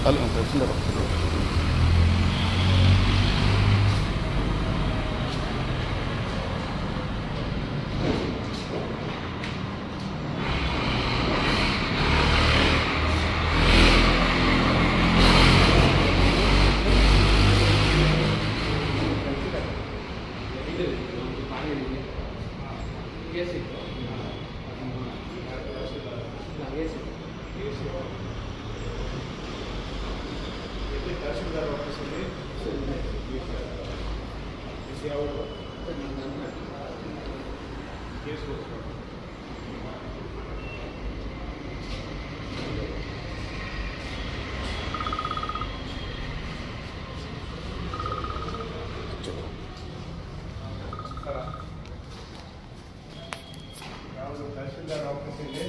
ಅಲ್ಲ ತಹಸೀಲ್ದಾರ್ ಆಫೀಸರು. ತಹಸೀಲ್ದಾರ್ ಆಫೀಸಲ್ಲಿ ಯಾವುದು ಕೇಸ್ ಯಾವುದು ತಹಸೀಲ್ದಾರ್ ಆಫೀಸಲ್ಲಿ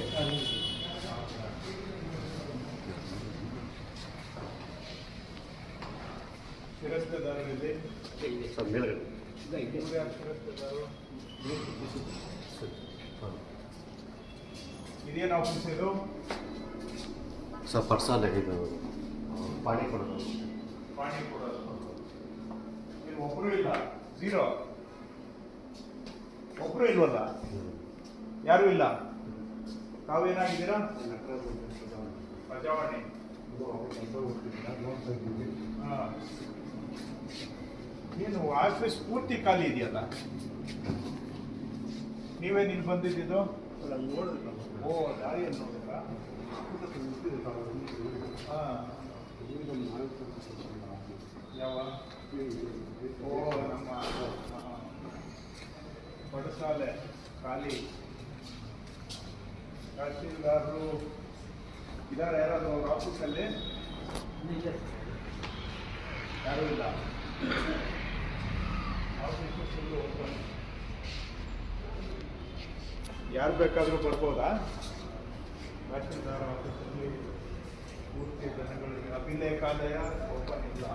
ಶಿರಸ್ತೆದಾರರಲ್ಲಿ ಸರ್ ಮೇಲ್ಗಡೆ ಶಿರಸ್ತೆದಾರರು ಇದೇನು ಆಫೀಸ್ ಇದು? ಸರ್ ಪರ್ಸನಲ್ ಇದು ಪಾಣಿ ಕೊಡೋದು. ಪಾಣಿ ಕೊಡೋದು. ಇಲ್ಲಿ ಒಬ್ಬರು ಇಲ್ಲ, ಝೀರೋ. ಒಬ್ಬರು ಇಲ್ವಲ್ಲ, ಯಾರು ಇಲ್ಲ. ತಾವೇನಾಗಿದ್ದೀರಾ? ಪ್ರಜಾವಾಣಿ. ಏನು ಆಫೀಸ್ ಪೂರ್ತಿ ಖಾಲಿ ಇದೆಯಲ್ಲ, ನೀವೇನು ಇಲ್ಲಿ ಬಂದಿದ್ದು? ಓ, ದಾರಿಯಲ್ಲಿ ನೋಡಿದ್ರಾ? ಯಾವ? ಓ, ನಮ್ಮ ಪಡಸಾಲೆ ಖಾಲಿ. ತಹಸೀಲ್ದಾರರು ಇದ್ದಾರೆ ಯಾರಾದ್ರು ಅವ್ರ ಆಫೀಸಲ್ಲಿ? ಯಾರೂ ಇಲ್ಲ. Office full open. ಯಾರು ಬೇಕಾದರೂ ಬರ್ಬೋದಾ? ತಹಸೀಲ್ದಾರ್ ಆಫೀಸಲ್ಲಿ ಪೂರ್ತಿ ಜನಗಳಿಗೆ ಅಭಿಲೇಖಾಲಯ ಓಪನ್ ಇಲ್ಲ.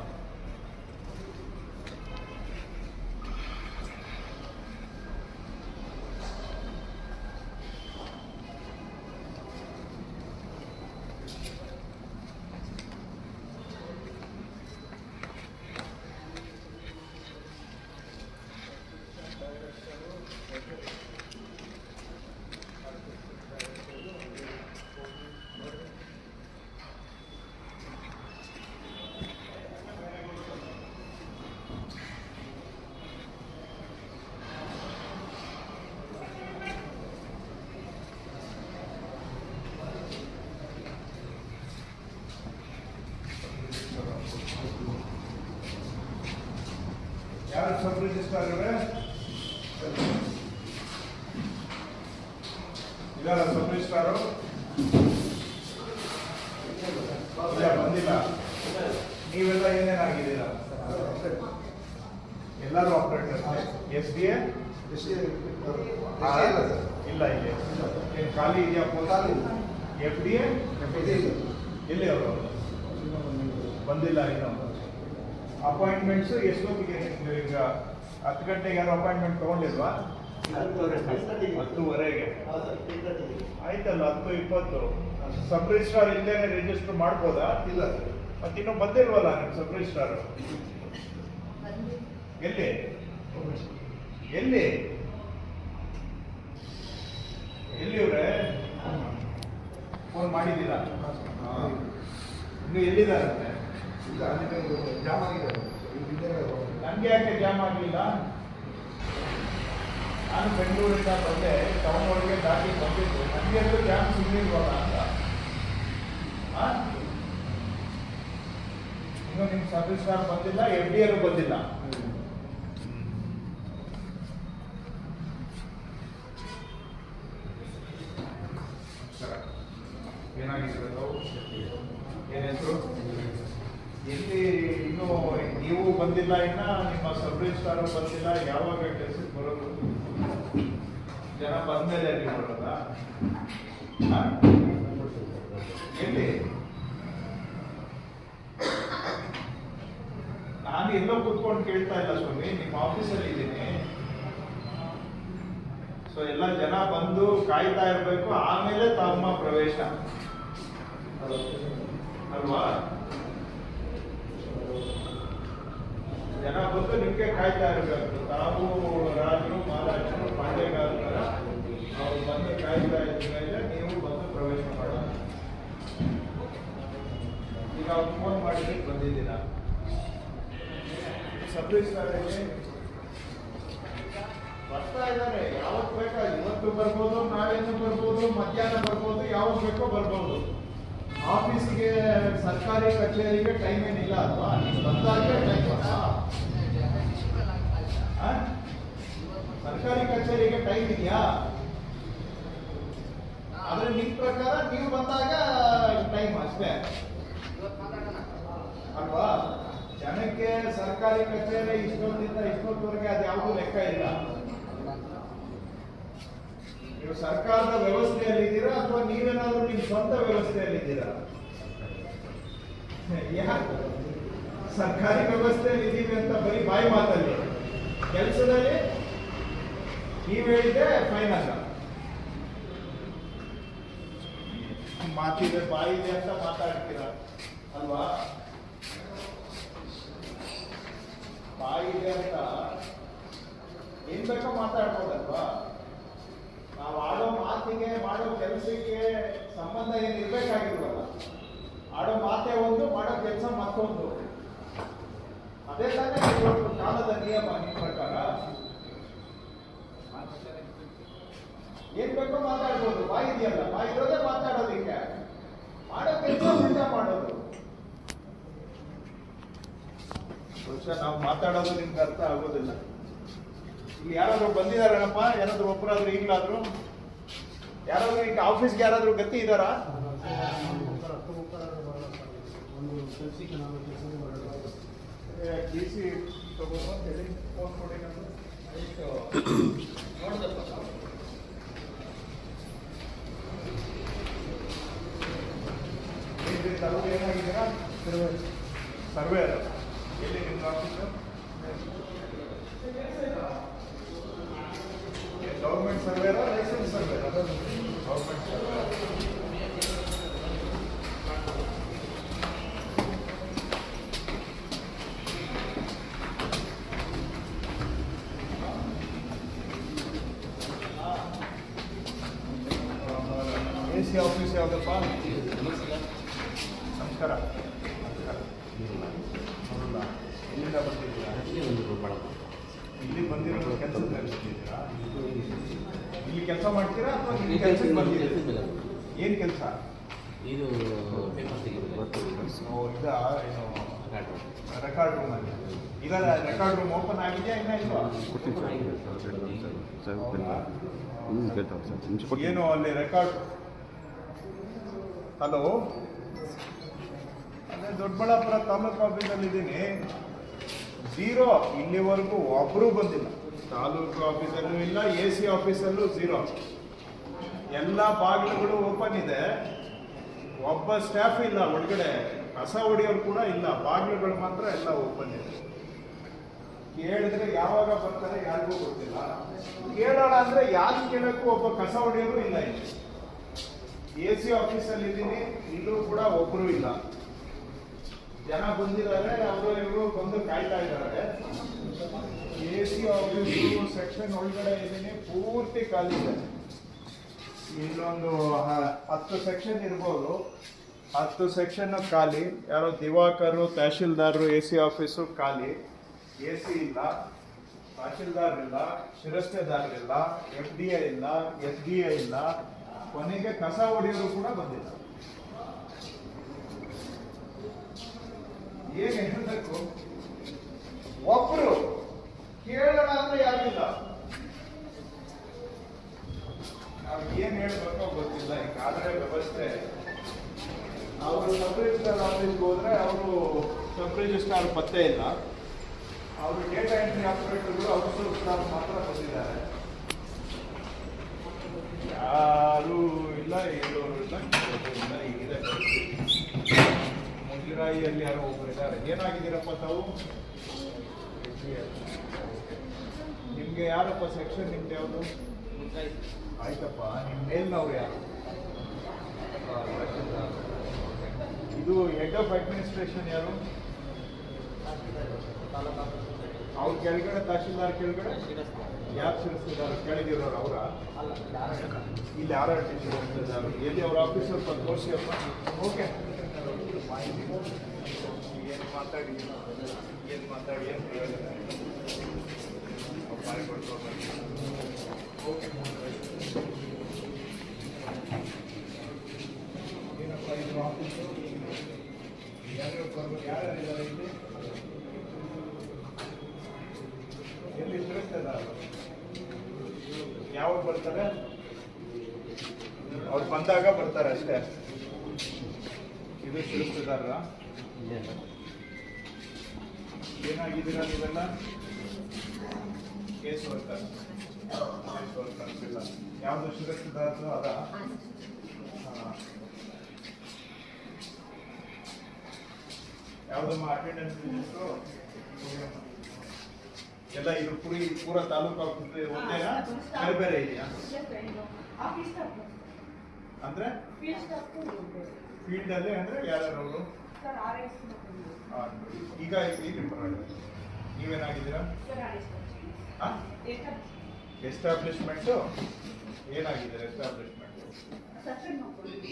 ಯಾರು ಸಬ್ ರಿಜಿಸ್ಟ್ರಾರ್ ಇದಾರ? ಸಬ್ ರಿಜಿಸ್ಟ್ರಾರು ಬಂದಿಲ್ಲ. ನೀವೆಲ್ಲ ಏನೇನಾಗಿದ್ದೀರಾ? ಎಲ್ಲರೂ ಆಪರೇಟರ್. ಎಸ್ ಡಿ ಎ ಇಲ್ಲ, ಇಲ್ಲಿ ಏನು ಖಾಲಿ ಇದೆಯಾ ಪೋಸ್ಟ್? ಎಫ್ ಡಿ ಎ ಎಲ್ಲಿ ಅವರು ಬಂದಿಲ್ಲ ಇನ್ನು. ಅಪಾಯಿಂಟ್ಮೆಂಟ್ಸ್ ಎಷ್ಟೊತ್ತಿಗೆ? ಈಗ 10 ಗಂಟೆಗೆ ಯಾರು ಅಪಾಯಿಂಟ್ಮೆಂಟ್ ತಗೊಂಡಿಲ್ವಾ? 10:30ಗೆ ಆಯ್ತಲ್ಲ. 10:20 ಸಬ್ ರಿಜಿಸ್ಟ್ರಾರ್ ಇಲ್ಲೇನೆ ರಿಜಿಸ್ಟರ್ ಮಾಡ್ಬೋದಾ? ಇಲ್ಲ. ಮತ್ತೆ ಇನ್ನೂ ಬಂದಿಲ್ವಲ್ಲ ನಿಮ್ಮ ಸಬ್ ರಿಜಿಸ್ಟ್ರಾರ್? ಎಲ್ಲಿ ಎಲ್ಲಿ ಎಲ್ಲಿ ಇವ್ರೆ? ಫೋನ್ ಮಾಡಿದ್ದೀರಾ? ಇನ್ನು ಎಲ್ಲಿದ್ದಾರಂತೆ? ನನಗೆ ಯಾಕೆ ಜಾಮ್ ಆಗಲಿಲ್ಲ? ನಾನು ಬೆಂಗಳೂರಿಂದ ಬಂದೆ, ಟೌನ್ ಒಳಗೆ ದಾಟಿ ಬಂದಿದ್ದು. ನನಗೆ ಅದು ಜಾಮ್ ಸಿಗಲಿಲ್ವಲ್ಲ ಅಂತ. ಇನ್ನು ನಿಮ್ಮ ಸಬ್ ರಿಜಿಸ್ಟ್ರಾರ್ ಬಂದಿಲ್ಲ, ಎಫ್ ಡಿ ಎಲ್ಲೂ ಬಂದಿಲ್ಲ. ಏನಾಗಿರೋದು? ಏನಾಯ್ತು? ಎಲ್ಲಿ ಇನ್ನೂ ನೀವು ಬಂದಿಲ್ಲ, ಇನ್ನ ನಿಮ್ಮ ಸಬ್ ರಿಜಿಸ್ಟ್ರಾರು ಬಂದಿಲ್ಲ. ಯಾವಾಗ ಕೆಲಸಕ್ಕೆ ಬರೋದು? ಜನ ಬಂದ್ಮೇಲೆ ನೀವು ಬರೋದಾ? ಎಲ್ಲಿ? ನಾನು ಎಲ್ಲೋ ಕೂತ್ಕೊಂಡು ಕೇಳ್ತಾ ಇಲ್ಲ ಸ್ವಾಮಿ, ನಿಮ್ಮ ಆಫೀಸಲ್ಲಿ ಇದ್ದೀನಿ. ಸೊ ಎಲ್ಲ ಜನ ಬಂದು ಕಾಯ್ತಾ ಇರಬೇಕು, ಆಮೇಲೆ ತಮ್ಮ ಪ್ರವೇಶ ಅಲ್ವಾ? ಬಂದು ನಿಮಗೆ ಕಾಯ್ತಾ ಇರಬೇಕು. ತಾವು ರಾಜರು ಮಹಾರಾಜರು ಪಾಂಡ್ಯಗಾರರ ಅವ್ರು ಬಂದು ಕಾಯ್ತಾ ಇದ್ದ ಮೇಲೆ ನೀವು ಬಂದು ಪ್ರವೇಶ ಮಾಡೋಣ. ಈಗ ಅವ್ರು ಫೋನ್ ಮಾಡಿದ್ರೆ ಬಂದಿದ್ದೀರಾ? ಸಬ್ ರಿಜಿಸ್ಟ್ರಾರಿಗೆ ಬರ್ತಾ ಇದ್ದಾರೆ. ಯಾವತ್ತು ಬೇಕಾ, ಇವತ್ತು ಬರ್ಬೋದು, ನಾಳೆನೂ ಬರ್ಬೋದು, ಮಧ್ಯಾಹ್ನ ಬರ್ಬೋದು, ಯಾವಾಗ ಬೇಕೋ ಬರ್ಬೋದು. ಆಫೀಸಿಗೆ ಸರ್ಕಾರಿ ಕಚೇರಿಗೆ ಟೈಮ್ ಏನಿಲ್ಲ ಅಲ್ವಾ? ನೀವು ಬಂದಾಗೆ ಟೈಮ್. ಸರ್ಕಾರಿ ಕಚೇರಿಗೆ ಟೈಮ್ ಇದೆಯಾ? ಆದ್ರೆ ನಿಮ್ ಪ್ರಕಾರ ನೀವು ಬಂದಾಗ ಟೈಮ್ ಅಷ್ಟೇ ಅಲ್ವಾ? ಜನಕ್ಕೆ ಸರ್ಕಾರಿ ಕಚೇರಿ ಇಷ್ಟೊತ್ತಿಂದ ಇಷ್ಟೊತ್ತವರೆಗೆ ಅದು ಯಾವುದೂ ಲೆಕ್ಕ ಇಲ್ಲ. ನೀವು ಸರ್ಕಾರದ ವ್ಯವಸ್ಥೆಯಲ್ಲಿದ್ದೀರಾ ಅಥವಾ ನೀವೇನಾದ್ರೂ ನಿಮ್ಮ ಸ್ವಂತ ವ್ಯವಸ್ಥೆಯಲ್ಲಿದ್ದೀರಾ? ಯಾಕೆ ಸರ್ಕಾರಿ ವ್ಯವಸ್ಥೆಯಲ್ಲಿ ಇದ್ದೀವಿ ಅಂತ ಬರೀ ಬಾಯಿ ಮಾತಲ್ಲಿ, ಕೆಲಸದಲ್ಲಿ ನೀವು ಹೇಳಿದ್ರೆ ಫೈನ್ ಅಲ್ಲ. ಮಾತಿದೆ ಬಾಯಿದೆ ಅಂತ ಮಾತಾಡ್ತೀರಾ ಅಲ್ವಾ? ಬಾಯಿದೆ ಅಂತ ಏನ್ ಬೇಕೋ ಮಾತಾಡ್ಬೋದಲ್ವಾ? ನಾವು ಆಡೋ ಮಾತಿಗೆ ಮಾಡೋ ಕೆಲಸಕ್ಕೆ ಸಂಬಂಧ ಏನು ಇರ್ಬೇಕಾಗಿಲ್ವಲ್ಲ. ಆಡೋ ಮಾತೇ ಒಂದು, ಮಾಡೋ ಕೆಲಸ ಮತ್ತೊಂದು. ಅದೇ ತಾನೇ ಇವತ್ತು ಕಾಲದ ನಿಯಮ. ನಿಮ್ಮ ಪ್ರಕಾರ ಏನ್ ಬೇಕೋ ಮಾತಾಡ್ಬೋದು. ಬಾಯಿ ಇದೆಯಲ್ಲ, ಬಾಯಿ ಇರೋದೇ ಮಾತಾಡೋದಿಕ್ಕೆ. ಮಾಡೋ ಕೆಲಸ ಉಲ್ಟಾ ಮಾಡೋದು. ಬಹುಶಃ ನಾವು ಮಾತಾಡೋದು ನಿಮ್ಗೆ ಅರ್ಥ ಆಗೋದಿಲ್ಲ. ಇಲ್ಲಿ ಯಾರಾದ್ರೂ ಬಂದಿದಾರೇನಪ್ಪ? ಯಾರಾದ್ರೂ ಒಬ್ಬರಾದ್ರೂ ಈಗಲಾದ್ರು ಯಾರಾದ್ರೂ ಈಗ ಆಫೀಸ್ಗೆ ಯಾರಾದ್ರೂ ಗತಿ ಇದಾರಾ? ಡಿಸಿ ತಗೊಂಡು ಹೇಳಿ ಫೋನ್ ಕೊಡಿ. ತಾವು ಏನಾಗಿದ್ದೀರಾ? ಸರ್ವೇರ್. ಎಲ್ಲಿ ನಿಮ್ದು ಆಫೀಸ್? ಗೌರ್ಮೆಂಟ್ ಸರ್ವೇರ, ಲೈಸೆನ್ಸ್ ಸರ್ವೇರ? ಗೌರ್ಮೆಂಟ್ ಸರ್ವೇರ. AC ಆಫೀಸ್ ಯಾವುದಪ್ಪ? ನಮಸ್ಕಾರ. ಎಲ್ಲಿಂದ ಬಂದಿದ್ದೀರಾ? ಇಲ್ಲಿ ಬಂದಿರೋ ಕೆಲಸದಲ್ಲಿ ಬಂದಿದ್ದೀರಾ? ಇಲ್ಲಿ ಕೆಲಸ ಮಾಡ್ತೀರಾ ಅಥವಾ ಇಲ್ಲಿ ಕೆಲಸಕ್ಕೆ ಬಂದಿದ್ದೀರಾ? ಏನು ಕೆಲಸ? ಇದು ಏನು ರೆಕಾರ್ಡ್ ರೂಮ್ ಅಲ್ಲಿ? ಈಗ ರೆಕಾರ್ಡ್ ರೂಮ್ ಓಪನ್ ಆಗಿದೆಯಾ ಇನ್ನ ಇಲ್ವಾ? ಏನು ಅಲ್ಲಿ ರೆಕಾರ್ಡ್? ಹಲೋ, ಅದೇ ದೊಡ್ಡಬಳ್ಳಾಪುರ ತಾಲೂಕು ಆಫೀಸಲ್ಲಿ ಇದ್ದೀನಿ. ಝೀರೋ, ಇಲ್ಲಿವರೆಗೂ ಒಬ್ಬರೂ ಬಂದಿಲ್ಲ. ತಾಲೂಕು ಆಫೀಸಲ್ಲೂ ಇಲ್ಲ, AC ಆಫೀಸಲ್ಲೂ ಝೀರೋ. ಎಲ್ಲ ಬಾಗಿಲುಗಳು ಓಪನ್ ಇದೆ, ಒಬ್ಬ ಸ್ಟಾಫ್ ಇಲ್ಲ ಒಳಗಡೆ. ಕಸ ಹೊಡೆಯೋರು ಕೂಡ ಇಲ್ಲ, ಬಾಗಿಲುಗಳು ಮಾತ್ರ ಎಲ್ಲ ಓಪನ್ ಇದೆ. ಕೇಳಿದ್ರೆ ಯಾವಾಗ ಬರ್ತಾರೆ ಯಾರಿಗೂ ಗೊತ್ತಿಲ್ಲ. ಕೇಳೋಣ ಅಂದ್ರೆ ಯಾರು ಕೇಳಕ್ಕೂ ಒಬ್ಬ ಕಸ ಹೊಡೆಯೋರು ಇಲ್ಲ. ಇಲ್ಲಿ AC ಆಫೀಸಲ್ಲಿ ಇದ್ದೀನಿ, ಇಲ್ಲೂ ಕೂಡ ಒಬ್ಬರು ಇಲ್ಲ. ಜನ ಬಂದಿದ್ದಾರೆ, ಅವರು ಇವರು ಬಂದು ಕಾಯ್ತಾ ಇದ್ದಾರೆ. AC ಆಫೀಸು ಸೆಕ್ಷನ್ ಒಳಗಡೆ ಇದ್ದೀನಿ, ಪೂರ್ತಿ ಖಾಲಿ ಇದೆ. ಇಲ್ಲೊಂದು 10 ಸೆಕ್ಷನ್ ಇರ್ಬೋದು, 10 ಸೆಕ್ಷನ್ ಖಾಲಿ. ಯಾರೋ ದಿವಾಕರು, ತಹಶೀಲ್ದಾರರು, AC ಆಫೀಸು ಖಾಲಿ. AC ಇಲ್ಲ, ತಹಶೀಲ್ದಾರ್ ಇಲ್ಲ, ಶಿರಸ್ತೇದಾರರಿಲ್ಲ, FDI ಇಲ್ಲ, SDI ಇಲ್ಲ. ಕೊನೆಗೆ ಕಸ ಹೊಡೆಯೋರು ಕೂಡ ಬಂದಿಲ್ಲ. ಏನ್ ಹೇಳಬೇಕು? ಒಬ್ರು ಕೇಳೋಣ ಅಂದ್ರೆ ಯಾರಿಲ್ಲ. ನಾವು ಏನ್ ಹೇಳ್ಬೇಕೋ ಗೊತ್ತಿಲ್ಲ. ಈಗಾದ್ರೆ ವ್ಯವಸ್ಥೆ, ಅವರು ಸಬ್ ರಿಜಿಸ್ಟ್ರಾರ್ ಆಫೀಸ್ಗೆ ಹೋದ್ರೆ ಅವರು ಸಬ್ ರಿಜಿಸ್ಟ್ರಾರ್ ಪತ್ತೆ ಇಲ್ಲ. ಅವರು ಡೇಟಾ ಎಂಟ್ರಿ ಆಪರೇಟರ್ಗಳು ಔಟ್ಸೋರ್ಸ್ ಸ್ಟಾಫ್ ಮಾತ್ರ ಬಂದಿದ್ದಾರೆ. ಯಾರು ಇಲ್ಲ, ಇರೋರು ಇಲ್ಲ, ಇಲ್ಲ. ಹೀಗಿದೆ ಪರಿಸ್ಥಿತಿ. ಮುಜರಾಯಿಯಲ್ಲಿ ಯಾರೋ ಒಬ್ಬರು ಇದ್ದಾರೆ. ಏನಾಗಿದ್ದೀರಪ್ಪ ತಾವು? ನಿಮ್ಗೆ ಯಾರಪ್ಪ ಸೆಕ್ಷನ್? ನಿಮ್ದು ಯಾವುದು? ಆಯ್ತಪ್ಪ, ನಿಮ್ಮ ಮೇಲ್ನವ್ರು ಯಾರು? ಇದು ಹೆಡ್ ಆಫ್ ಅಡ್ಮಿನಿಸ್ಟ್ರೇಷನ್ ಯಾರು? ಅವ್ರ ಕೆಳಗಡೆ ತಹಶೀಲ್ದಾರ್ ಕೆಳಗಡೆ ಯಾರು ಶಿರಸ್ತಿದ್ದಾರೆ ಕೆಳಗಿರೋರು ಅವರ ಇಲ್ಲಿ ಯಾರು ಇದ್ದಾರೆ ಎಲ್ಲಿ ಅವ್ರ ಆಫೀಸರ್ ತೋರಿಸಿಯಪ್ಪ. ಓಕೆ ಏನು ಮಾತಾಡಿ ಏನು ಪ್ರಯೋಜನ ಓಕೆ ಏನಪ್ಪ ಇದು ಆಫೀಸು ಯಾರ್ಯಾರಿದ್ದಾರೆ ಇಲ್ಲಿ ಎಲ್ಲಿ ತಿರುಗ್ತದ ಯಾವಾಗ ಬರ್ತಾರೆ ಅವ್ರು ಬಂದಾಗ ಬರ್ತಾರೆ ಅಷ್ಟೇ. ಇದು ತಿರುಗ್ತಿದಾರ ಏನಾಗಿದ್ದೀರಾ ನೀವೆಲ್ಲ ಕೇಸ್ ವರ್ಕರ್ ಇಲ್ಲ ಯಾವುದು ಶಿರಸ್ತಿದಾರದು ಅದ ಯಾವುದಮ್ಮ ಅಟೆಂಡೆನ್ಸ್ ರಿಜಿಸ್ಟ್ರು ಎಲ್ಲ ಇದು ಪೂರ ತಾಲೂಕು ಆಫೀಸ್ ಒಂದೇನಾ ಬೇರೆ ಬೇರೆ ಇದೆಯಾ ಅಂದ್ರೆ ಫೀಲ್ಡ್ ಅಲ್ಲಿ ಅಂದ್ರೆ ಯಾರು ಈಗ ಇಲ್ಲಿ ನೀವೇನಾಗಿದ್ದೀರಾ ಎಸ್ಟಾಬ್ಲಿಷ್ಮೆಂಟ್ ಏನಾಗಿದ್ದೀರಾ ಎಸ್ಟಾಬ್ಲಿಷ್ಮೆಂಟ್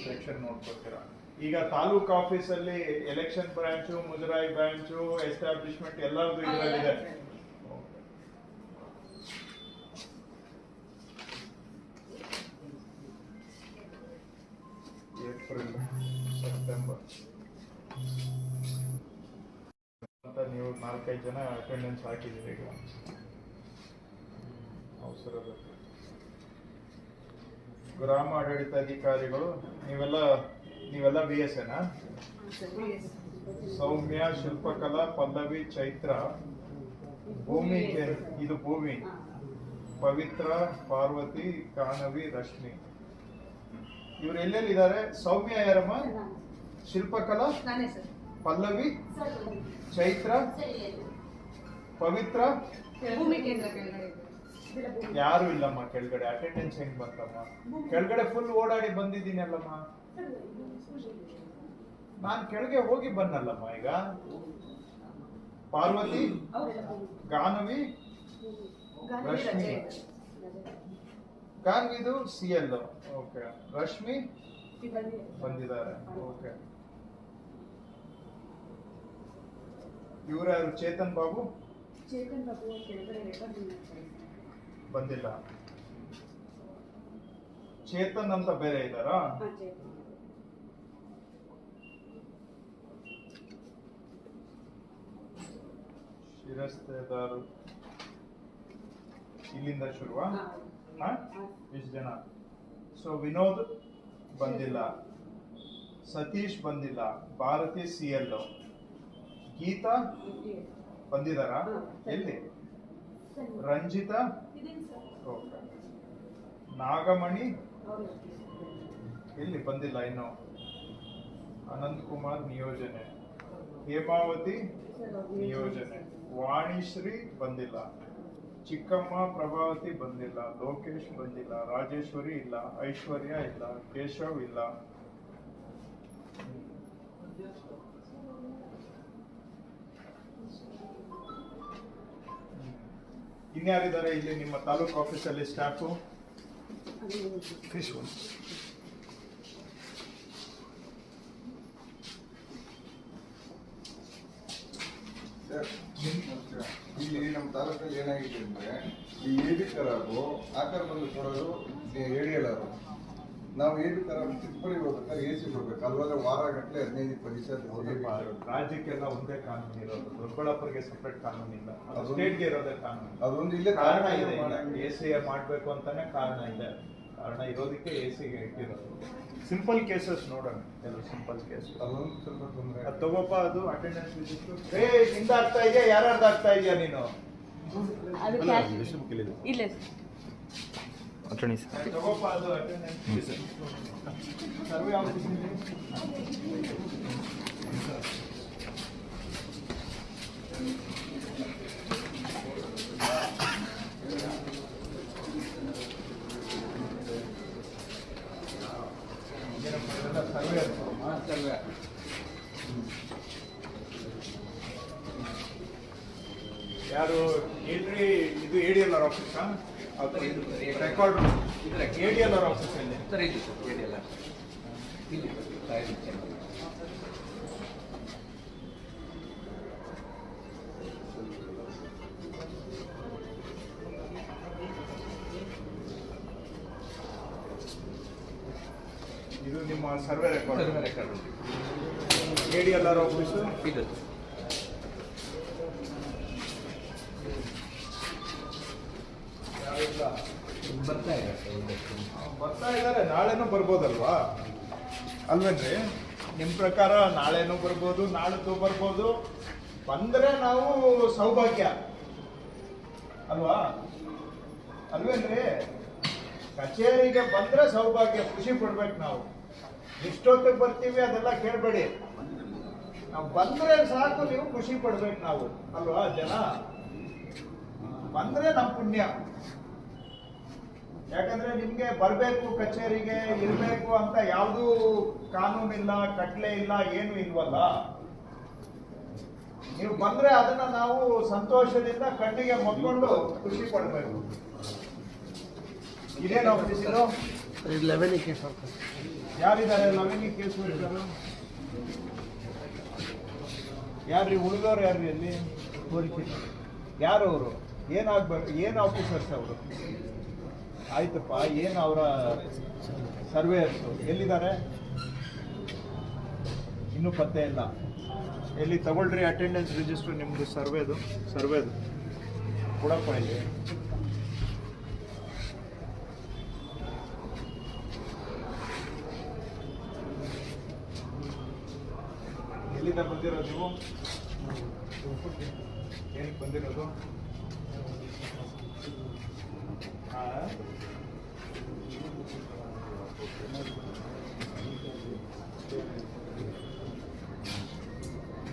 ಸೆಕ್ಷನ್ ನೋಡ್ಕೊತೀರಾ. ಈಗ ತಾಲೂಕು ಆಫೀಸಲ್ಲಿ ಎಲೆಕ್ಷನ್ ಬ್ರಾಂಚು ಮುಜರಾಯಿ ಬ್ರಾಂಚು ಎಸ್ಟಾಬ್ಲಿಷ್ಮೆಂಟ್ ಎಲ್ಲರದು ಇದರಲ್ಲಿದೆ. ಏಪ್ರಿಲ್ ಸೆಪ್ಟೆಂಬರ್ ಅಂತ ನೀವು 4-5 ಜನ ಅಟೆಂಡೆನ್ಸ್ ಹಾಕಿದ್ದೀರಿ. ಈಗ ಅವಸರದ ಗ್ರಾಮ ಆಡಳಿತಾಧಿಕಾರಿಗಳು ನೀವೆಲ್ಲ BS ಏನಾ? ಸೌಮ್ಯ, ಶಿಲ್ಪಕಲಾ, ಪಲ್ಲವಿ, ಚೈತ್ರ, ಭೂಮಿ, ಇದು ಭೂಮಿ, ಪವಿತ್ರ, ಪಾರ್ವತಿ, ಕಾನವಿ, ರಶ್ಮಿ. ಇವ್ರು ಎಲ್ಲೆಲ್ಲಿದ್ದಾರೆ? ಸೌಮ್ಯ ಯಾರಮ್ಮ? ಶಿಲ್ಪಕಲಾ, ಪಲ್ಲವಿ, ಚೈತ್ರ, ಪವಿತ್ರ ಯಾರು ಇಲ್ಲಮ್ಮ ಕೆಳಗಡೆ. ಅಟೆಂಡೆನ್ಸ್ ಹೆಂಗ್ ಬಂತಮ್ಮ? ಕೆಳಗಡೆ ಫುಲ್ ಓಡಾಡಿ ಬಂದಿದ್ದೀನಿ ಅಲ್ಲಮ್ಮ. ನಾನ್ ಕೆಳಗೆ ಹೋಗಿ ಬನ್ನಲ್ಲಮ್ಮ. ಈಗ ಪಾರ್ವತಿ, ಗಾನವಿ, ರಶ್ಮಿ, ಗಾನವಿದು CL. ಓಕೆ, ರಶ್ಮಿ ಬಂದಿದ್ದಾರೆ. ಓಕೆ, ಇವ್ರು ಯಾರು? ಚೇತನ್ ಬಾಬು ಬಂದಿಲ್ಲ. ಚೇತನ್ ಅಂತ ಬೇರೆ ಇದ್ದಾರಾ? ಶಿರಸ್ತೆದಾರು ಇಲ್ಲಿಂದ ಶುರುವಾ? ಎಷ್ಟು ಜನ? ಸೊ ವಿನೋದ್ ಬಂದಿಲ್ಲ, ಸತೀಶ್ ಬಂದಿಲ್ಲ, ಭಾರತಿ CL, ಗೀತಾ ಬಂದಿದಾರಾ? ಎಲ್ಲಿ? ರಂಜಿತಾ, ಓಕೆ. ನಾಗಮಣಿ ಎಲ್ಲಿ? ಬಂದಿಲ್ಲ ಇನ್ನು. ಅನಂತ್ ಕುಮಾರ್ ನಿಯೋಜನೆ, ಹೇಮಾವತಿ ನಿಯೋಜನೆ, ವಾಣಿಶ್ರೀ ಬಂದಿಲ್ಲ, ಚಿಕ್ಕಮ್ಮ ಪ್ರಭಾವತಿ ಬಂದಿಲ್ಲ, ಲೋಕೇಶ್ ಬಂದಿಲ್ಲ, ರಾಜೇಶ್ವರಿ ಇಲ್ಲ, ಐಶ್ವರ್ಯ ಇಲ್ಲ, ಕೇಶವ್ ಇಲ್ಲ. ಇನ್ಯಾರಿದ್ದಾರೆ ಇಲ್ಲಿ ನಿಮ್ಮ ತಾಲೂಕು ಆಫೀಸಲ್ಲಿ ಸ್ಟಾಫು? ಇಲ್ಲಿ ನಮ್ಮ ತಾಲೂಕಲ್ಲಿ ಏನಾಗಿದೆ ಅಂದ್ರೆ ಈ AD ಕರಾರು ಆಕಾರ ಬಂದು ಕೊಡೋದು ADLR. ನಾವು AD ಕರಾರು ತಿದ್ದುಪಡಿ ಹೋಗ್ಬೇಕಾದ್ರೆ AC ಬರ್ಬೇಕು. ಅಲ್ವಾಗ ವಾರ ಗಟ್ಟಲೆ 15-20 ರಾಜ್ಯಕ್ಕೆಲ್ಲ ಒಂದೇ ಕಾನೂನು ಇರೋದು. ದೊಡ್ಡಬಳ್ಳಾಪುರಿಗೆ ಸಪ್ರೇಟ್ ಕಾನೂನು ಇಲ್ಲ, ಸ್ಟೇಟ್ಗೆ ಇರೋದೇ ಕಾನೂನು. ಅದೊಂದು ಇಲ್ಲೇ ಕಾರಣ ಇದೆ, AC ಮಾಡ್ಬೇಕು ಅಂತಾನೆ ಕಾರಣ ಇದೆ. ಕಾರಣ ಇರೋದಕ್ಕೆ AC ಗೆ ಇಟ್ಟಿರೋದು. ಸಿಂಪಲ್ ಕೇಸಸ್ ನೋಡೋಣ, ಕೆಲವು ಸಿಂಪಲ್ ಕೇಸ್. ಅದೊಂದು ಸ್ವಲ್ಪ ತೊಂದರೆ. ಅದು ತಗೋಪ, ಅದು ಅಟೆಂಡೆನ್ಸ್ ರಿಜಿಸ್ಟರ್. ನಿಂದ ಆಗ್ತಾ ಇದೆಯಾ? ಯಾರ್ಯಾರ್ದು ಆಗ್ತಾ ಇದೆಯಾ ನೀನು? ಇಲ್ಲ ಅಟರ್ನಿ ತಗೋಪ, ಅದು ಅಟೆಂಡೆನ್ಸ್ ಸರ್ವೆ ಆಫೀಸಿಂದ. ಸರ್ವೆ ಸರ್ವೆ ಯಾರು ಏನ್ರಿ ಇದು ADLR ಆಫೀಸಾ ರೆಕಾರ್ಡ್ ADLR ಆಫೀಸ್ ಅಲ್ಲಿ ಸರ್ ಇದು ADLR ಇಲ್ಲಿ ಇದು ನಿಮ್ಮ survey record record ADLR office ಇದು ಯಾರಿಲ್ಲ ಬರ್ತಾ ಇದೆ ಬರ್ತಾ ಇದ್ದಾರೆ, ನಾಳೆನೂ ಬರ್ಬೋದಲ್ವಾ ಅಲ್ವೇನ್ರಿ? ನಿಮ್ಮ ಪ್ರಕಾರ ನಾಳೆನೂ ಬರ್ಬೋದು, ನಾಳಿದ್ದು ಬರ್ಬೋದು. ಬಂದ್ರೆ ನಾವು ಸೌಭಾಗ್ಯ ಅಲ್ವಾ ಅಲ್ವೇನ್ರಿ? ಕಚೇರಿಗೆ ಬಂದ್ರೆ ಸೌಭಾಗ್ಯ, ಖುಷಿ ಪಡ್ಬೇಕು ನಾವು. ಎಷ್ಟೊತ್ತಿಗೆ ಬರ್ತೀವಿ ಅದೆಲ್ಲ ಕೇಳಬೇಡಿ, ನಾವು ಬಂದ್ರೆ ಸಾಕು, ನೀವು ಖುಷಿ ಪಡ್ಬೇಕು ನಾವು ಅಲ್ವಾ? ಜನ ಬಂದ್ರೆ ನಮ್ಮ ಪುಣ್ಯ. ಯಾಕಂದ್ರೆ ನಿಮ್ಗೆ ಬರ್ಬೇಕು ಕಚೇರಿಗೆ ಇರ್ಬೇಕು ಅಂತ ಯಾವ್ದು ಕಾನೂನಿಲ್ಲ, ಕಟ್ಲೆ ಇಲ್ಲ, ಏನು ಇಲ್ವಲ್ಲ. ನೀವು ಬಂದ್ರೆ ಅದನ್ನ ನಾವು ಸಂತೋಷದಿಂದ ಕಣ್ಣಿಗೆ ಮೊಕ್ಕೊಂಡು ಖುಷಿ ಪಡ್ಬೇಕು. ಇದೇನು ಆಫೀಸ್ ಇದು? ಯಾರಿದ್ದಾರೆ 11 ಕೇಸ್ ಹೋಗ್ತಾರೆ? ಯಾರ್ರಿ ಉಳಿದವ್ರು? ಯಾರ್ರಿ ಅಲ್ಲಿ ಯಾರು ಅವರು? ಏನಾಗ್ಬೇಕು? ಏನು ಆಫೀಸರ್ಸ್ ಅವರು? ಆಯ್ತಪ್ಪ, ಏನು ಅವರ ಸರ್ವೇಯರ್ಸು ಎಲ್ಲಿದ್ದಾರೆ? ಇನ್ನೂ ಪತ್ತೆ ಇಲ್ಲ. ಎಲ್ಲಿ ತಗೊಳ್ರಿ ಅಟೆಂಡೆನ್ಸ್ ರಿಜಿಸ್ಟರ್ ನಿಮ್ದು ಸರ್ವೇದು ಕೊಡಪ್ಪ ಇಲ್ಲಿ. ಎಲ್ಲಿಂದ ಬಂದಿರೋದು ನೀವು? ಏನಕ್ಕೆ ಬಂದಿರೋದು?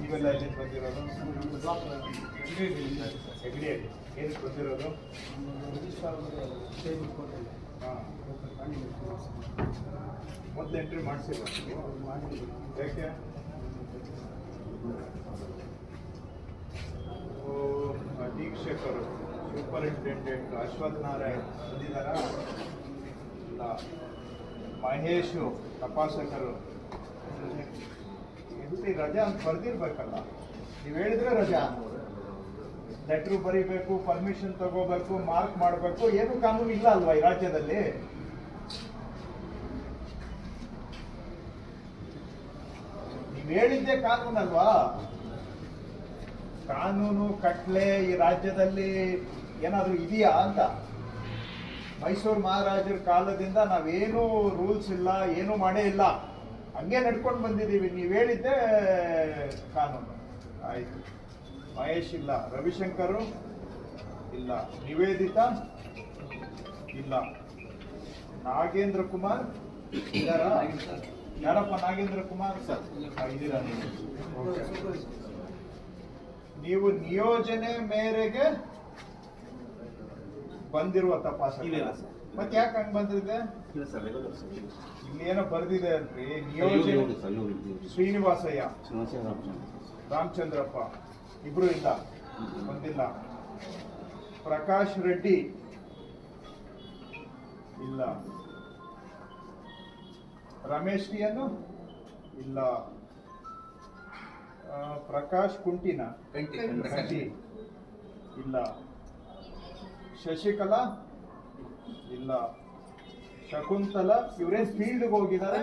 ನೀವೆಲ್ಲ ಎಲ್ಲಿಂದ ಬಂದಿರೋದು? ಹೆಗ್ಡಿ. ಏನಕ್ಕೆ ಬಂದಿರೋದು? ಮೊದಲು ಎಂಟ್ರಿ ಮಾಡಿಸಿಲ್ಲ? ಯಾಕೆ? ಅಧೀಕ್ಷಕರು ಸೂಪರಿಂಟೆಂಡೆಂಟ್ ಅಶ್ವಥ್ ನಾರಾಯಣ್ ಬಂದಿದ್ದಾರಾ? ಇಲ್ಲ. ಮಹೇಶು ತಪಾಸಕರು ಎಲ್ಲಿ ರಜಾ ಅಂತ ಬರ್ದಿರ್ಬೇಕಲ್ಲ. ನೀವು ಹೇಳಿದ್ರೆ ರಜಾ, ಲೆಟ್ರು ಬರೀಬೇಕು, ಪರ್ಮಿಷನ್ ತಗೋಬೇಕು, ಮಾರ್ಕ್ ಮಾಡಬೇಕು, ಏನು ಕಾನೂನು ಇಲ್ಲ ಅಲ್ವಾ ಈ ರಾಜ್ಯದಲ್ಲಿ? ನೀವು ಹೇಳಿದ್ದೆ ಕಾನೂನಲ್ವಾ? ಕಾನೂನು ಕಟ್ಲೆ ಈ ರಾಜ್ಯದಲ್ಲಿ ಏನಾದರೂ ಇದೆಯಾ ಅಂತ? ಮೈಸೂರು ಮಹಾರಾಜರ ಕಾಲದಿಂದ ನಾವೇನು ರೂಲ್ಸ್ ಇಲ್ಲ, ಏನು ಮಾಡೇ ಇಲ್ಲ, ಹಂಗೆ ನಡ್ಕೊಂಡು ಬಂದಿದ್ದೀವಿ. ನೀವು ಹೇಳಿದ್ದೆ ಕಾನೂನು. ಆಯ್ತು. ಮಹೇಶ್ ಇಲ್ಲ, ರವಿಶಂಕರು ಇಲ್ಲ, ನಿವೇದಿತಾ ಇಲ್ಲ, ನಾಗೇಂದ್ರ ಕುಮಾರ್ ಇದ್ದಾರಾ? ಯಾರಪ್ಪ ನಾಗೇಂದ್ರ ಕುಮಾರ್? ಇದ್ದೀರಾ ನೀವು? ನೀವು ನಿಯೋಜನೆ ಮೇರೆಗೆ ಬಂದಿರುವ ತಪಾಸಣೆ. ಮತ್ತೆ ಯಾಕೆ ಹಂಗ್ ಬಂದಿದೆ? ಇಲ್ಲಿ ಏನೋ ಬರ್ದಿದೆ ಅಲ್ರಿ, ನಿಯೋಜನೆ ಶ್ರೀನಿವಾಸಯ್ಯ, ರಾಮಚಂದ್ರಪ್ಪ ಇಬ್ರು ಇಲ್ಲ, ಬಂದಿಲ್ಲ. ಪ್ರಕಾಶ್ ರೆಡ್ಡಿ ಇಲ್ಲ, ರಮೇಶ್ ಟಿಯನ್ನು ಇಲ್ಲ, ಪ್ರಕಾಶ್ ಕುಂಟಿನ ಕಂಟಿ ಇಲ್ಲ, ಶಶಿಕಲಾ ಇಲ್ಲ, ಶಕುಂತಲಾ ಇವರೇನ್ ಫೀಲ್ಡ್ಗೆ ಹೋಗಿದ್ದಾರೆ?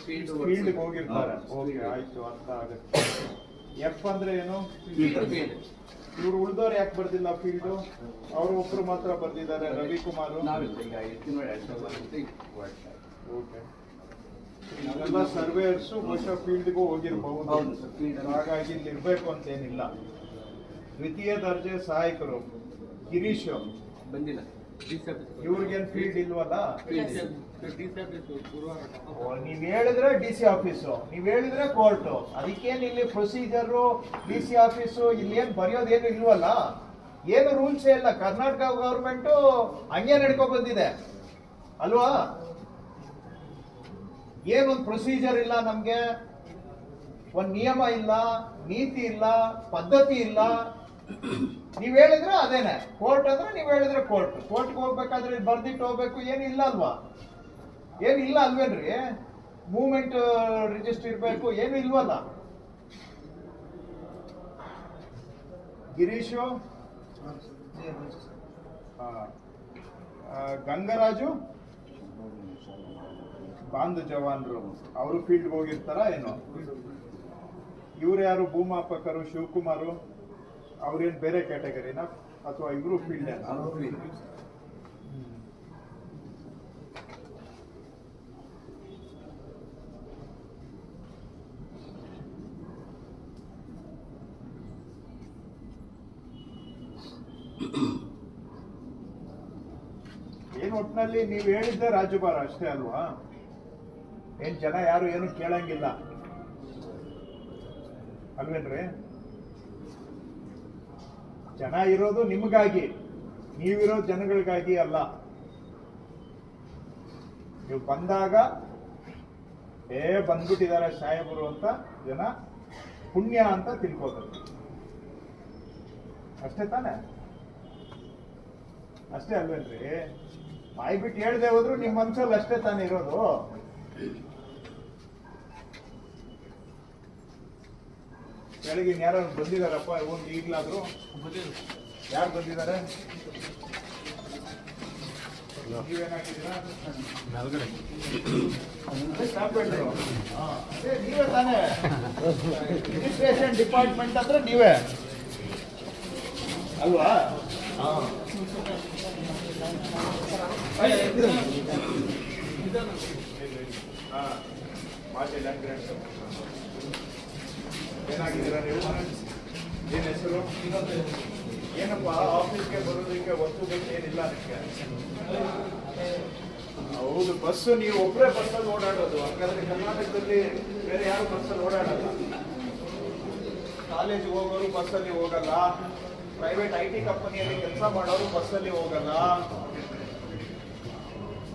ಫೀಲ್ಡ್ಗೆ ಹೋಗಿರ್ತಾರೆ. ಓಕೆ, ಆಯ್ತು, ಅರ್ಥ ಆಗುತ್ತೆ. ಎಫ್ ಅಂದ್ರೆ ಏನು? ಇವ್ರು ಉಳಿದವ್ರು ಯಾಕೆ ಬರ್ದಿಲ್ಲ ಫೀಲ್ಡು? ಅವರು ಒಬ್ರು ಮಾತ್ರ ಬರ್ದಿದ್ದಾರೆ, ರವಿಕುಮಾರ್. ಓಕೆ, ಇವೆಲ್ಲ ಸರ್ವೇಯರ್ಸು ಬಹುಶಃ ಫೀಲ್ಡ್ಗೂ ಹೋಗಿರ್ಬಹುದು, ಹಾಗಾಗಿ ಇಲ್ಲಿ ಇರ್ಬೇಕು ಅಂತೇನಿಲ್ಲ. ದ್ವಿತೀಯ ದರ್ಜೆ ಸಹಾಯಕರು ಗಿರೀಶ್ ಬಂದಿಲ್ಲ. ಇವ್ರಿಗೇನ್ ಫೀಲ್ಡ್ ಇಲ್ವಲ್ಲ? ನೀವ್ ಹೇಳಿದ್ರೆ DC ಆಫೀಸು, ನೀವ್ ಹೇಳಿದ್ರೆ ಕೋರ್ಟು, ಅದಕ್ಕೇನು ಇಲ್ಲಿ ಪ್ರೊಸೀಜರು DC ಆಫೀಸು ಇಲ್ಲಿ ಏನ್ ಬರೆಯೋದೇನು ಇಲ್ವಲ್ಲ? ಏನು ರೂಲ್ಸ್ ಇಲ್ಲ. ಕರ್ನಾಟಕ ಗವರ್ಮೆಂಟು ಹಂಗೆ ನಡ್ಕೊ ಬಂದಿದೆ ಅಲ್ವಾ? ಏನೊಂದು ಪ್ರೊಸೀಜರ್ ಇಲ್ಲ ನಮ್ಗೆ, ಒಂದ್ ನಿಯಮ ಇಲ್ಲ, ನೀತಿ ಇಲ್ಲ, ಪದ್ಧತಿ ಇಲ್ಲ. ನೀವ್ ಹೇಳಿದ್ರೆ ಅದೇನೆ, ಕೋರ್ಟ್ ಅಂದ್ರೆ ನೀವ್ ಹೇಳಿದ್ರೆ ಕೋರ್ಟ್. ಕೋರ್ಟ್ಗೆ ಹೋಗ್ಬೇಕಾದ್ರೆ ಬರ್ದಿಟ್ಟು ಹೋಗ್ಬೇಕು ಏನಿಲ್ಲ ಅಲ್ವಾ? ಏನಿಲ್ಲ ಅಲ್ವೇನ್ರಿ? ಮೂವ್ಮೆಂಟ್ ರಿಜಿಸ್ಟರ್ ಇರ್ಬೇಕು, ಏನು ಇಲ್ವಲ್ಲ? ಗಿರೀಶು, ಗಂಗರಾಜು ಬಾಂಧು ಜವಾನ್ರು, ಅವರು ಫೀಲ್ಡ್ಗೆ ಹೋಗಿರ್ತಾರ ಏನೋ? ಇವ್ರು ಯಾರು? ಭೂಮಾಪಕರು ಶಿವಕುಮಾರು, ಅವ್ರೇನ್ ಬೇರೆ ಕ್ಯಾಟಗರಿನ ಅಥವಾ ಇಬ್ರು ಫೀಲ್ಡ್? ಏನ್ ಒಟ್ನಲ್ಲಿ ನೀವ್ ಹೇಳಿದ್ದೆ ರಾಜುಬಾರ ಅಷ್ಟೇ ಅಲ್ವಾ? ಏನ್ ಜನ ಯಾರು ಏನು ಕೇಳಂಗಿಲ್ಲ ಅಲ್ವೇನ್ರಿ? ಜನ ಇರೋದು ನಿಮಗಾಗಿ, ನೀವಿರೋ ಜನಗಳಿಗಾಗಿ ಅಲ್ಲ. ನೀವು ಬಂದಾಗ ಬಂದ್ಬಿಟ್ಟಿದ್ದಾರೆ ಸಾಹೇಬರು ಅಂತ ಜನ ಪುಣ್ಯ ಅಂತ ತಿಳ್ಕೋತಾರೆ ಅಷ್ಟೇ ತಾನೆ? ಅಷ್ಟೇ ಅಲ್ವೇನ್ರಿ? ಬಾಯ್ಬಿಟ್ಟು ಹೇಳ್ದೆ ಹೋದ್ರು ನಿಮ್ ಮನ್ಸಲ್ಲಿ ಅಷ್ಟೇ ತಾನೇ ಇರೋದು. ಕೆಳಗಿನ ಯಾರು ಬಂದಿದಾರಪ್ಪ ಒಂದು ಈಗ್ಲಾದ್ರು? ಯಾರು ಬಂದಿದ್ದಾರೆ? ನೀವೇನಾಗಿದ್ದೀರಾ? ನೀವೇ ತಾನೇ ರಿಜಿಸ್ಟ್ರೇಷನ್ ಡಿಪಾರ್ಟ್ಮೆಂಟ್ ಅಂದ್ರೆ ನೀವೇ ಅಲ್ವಾ? ಏನಾಗಿದ್ದೀರಾ ನೀವು? ಏನ್ ಹೆಸರು? ಏನಪ್ಪ ಆಫೀಸ್ಗೆ ಬರೋದಕ್ಕೆ ವಸ್ತು ಬೇಕು ಏನಿಲ್ಲ ಅದಕ್ಕೆ? ಹೌದು, ಬಸ್ಸು ನೀವು ಒಬ್ಬರೇ ಬಸ್ಸಲ್ಲಿ ಓಡಾಡೋದು. ಹಾಗಾದ್ರೆ ಕರ್ನಾಟಕದಲ್ಲಿ ಬೇರೆ ಯಾರು ಬಸ್ಸಲ್ಲಿ ಓಡಾಡಲ್ಲ. ಕಾಲೇಜಿಗೆ ಹೋಗೋರು ಬಸ್ಸಲ್ಲಿ ಹೋಗಲ್ಲ, ಪ್ರೈವೇಟ್ IT ಕಂಪನಿಯಲ್ಲಿ ಕೆಲಸ ಮಾಡೋರು ಬಸ್ಸಲ್ಲಿ ಹೋಗಲ್ಲ,